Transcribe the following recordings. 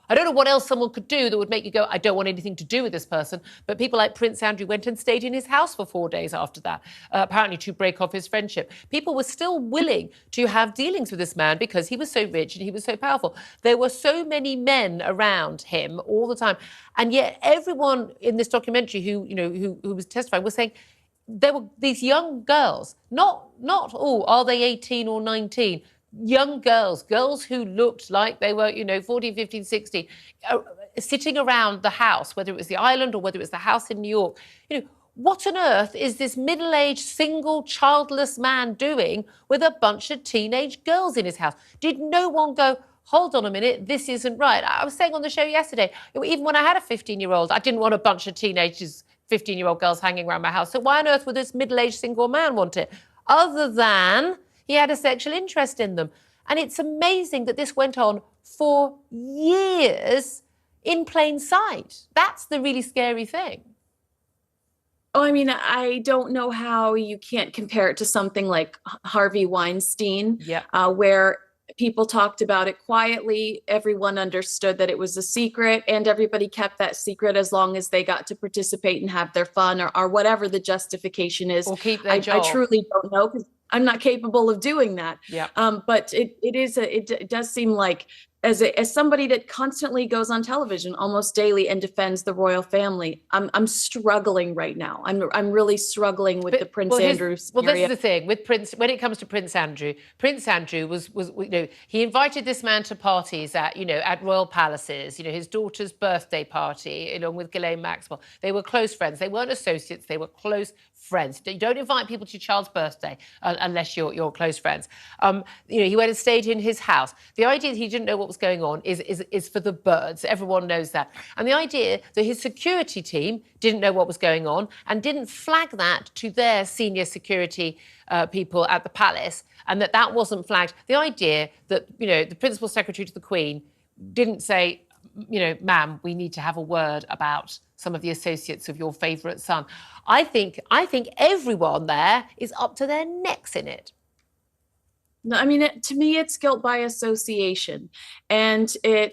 I don't know what else someone could do that would make you go, I don't want anything to do with this person. But people like Prince Andrew went and stayed in his house for 4 days after that, apparently to break off his friendship. People were still willing to have dealings with this man because he was so rich and he was so powerful. There were so many men around him all the time. And yet everyone in this documentary who was testifying was saying, there were these young girls, not are they 18 or 19? Young girls who looked like they were, 14, 15, 16, sitting around the house, whether it was the island or whether it was the house in New York. What on earth is this middle-aged, single, childless man doing with a bunch of teenage girls in his house? Did no one go, hold on a minute, this isn't right? I was saying on the show yesterday, even when I had a 15-year-old, I didn't want a bunch of teenagers, 15-year-old girls hanging around my house. So why on earth would this middle-aged single man want it? Other than he had a sexual interest in them. And it's amazing that this went on for years in plain sight. That's the really scary thing. Oh, I mean, I don't know how you can't compare it to something like Harvey Weinstein, where people talked about it quietly. Everyone understood that it was a secret, and everybody kept that secret as long as they got to participate and have their fun or whatever the justification is. Or keep their job. I truly don't know because I'm not capable of doing that. But it does seem like as somebody that constantly goes on television almost daily and defends the royal family, I'm struggling right now. I'm really struggling with the Prince Andrew scenario. Well, this is the thing with Prince. When it comes to Prince Andrew was he invited this man to parties at royal palaces. His daughter's birthday party along with Ghislaine Maxwell. They were close friends. They weren't associates. They were close friends. You don't invite people to your child's birthday unless you're close friends. He went and stayed in his house. The idea that he didn't know what was going on is for the birds. Everyone knows that. And the idea that his security team didn't know what was going on and didn't flag that to their senior security people at the palace, and that wasn't flagged. The idea that, the principal secretary to the Queen didn't say, ma'am, we need to have a word about some of the associates of your favourite son. I think everyone there is up to their necks in it. No, I mean, to me, it's guilt by association, and I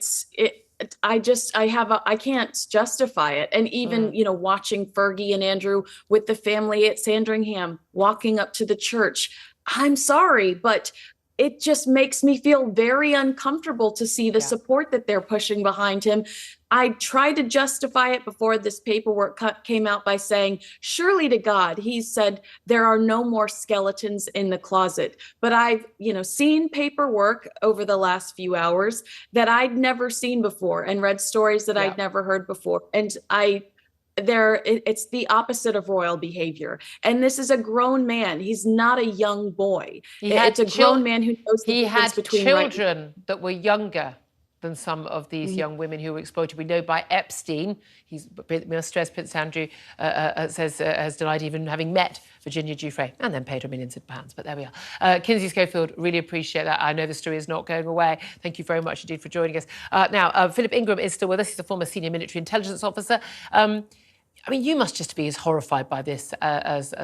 can't justify it. And even, watching Fergie and Andrew with the family at Sandringham walking up to the church, I'm sorry, but it just makes me feel very uncomfortable to see the support that they're pushing behind him. I tried to justify it before this paperwork came out by saying, surely to God, he said there are no more skeletons in the closet. But I've, seen paperwork over the last few hours that I'd never seen before and read stories that I'd never heard before. And it's the opposite of royal behavior. And this is a grown man. He's not a young boy. It's a grown man who knows the difference between children that were younger than some of these young women who were exploited. We know by Epstein, we must stress Prince Andrew has denied even having met Virginia Giuffre and then paid her millions of pounds. But there we are. Kinsey Schofield, really appreciate that. I know the story is not going away. Thank you very much indeed for joining us. Now, Philip Ingram is still with us. He's a former senior military intelligence officer. You must just be as horrified by this as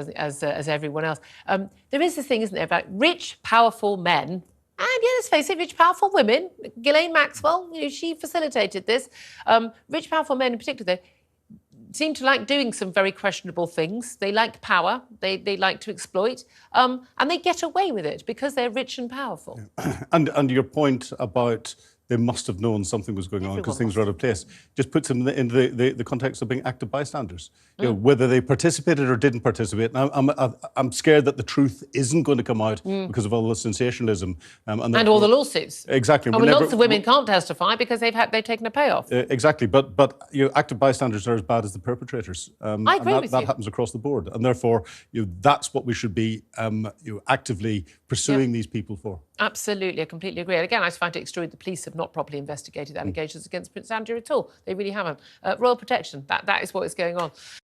everyone else. There is this thing, isn't there, about rich, powerful men, and let's face it, rich, powerful women. Ghislaine Maxwell, she facilitated this. Rich, powerful men in particular, though, seem to like doing some very questionable things. They like power. They like to exploit, and they get away with it because they're rich and powerful. And your point about they must have known something was going on because things were out of place, just puts them in the context of being active bystanders. Whether they participated or didn't participate. Now, I'm scared that the truth isn't going to come out because of all the sensationalism. And all the lawsuits. Exactly. Lots of women can't testify because they've taken a payoff. Exactly. But active bystanders are as bad as the perpetrators. I agree with you. That happens across the board. And therefore, that's what we should be actively pursuing these people for. Absolutely, I completely agree. And again, I find it extraordinary the police have not properly investigated allegations against Prince Andrew at all. They really haven't. Royal protection, that is what is going on.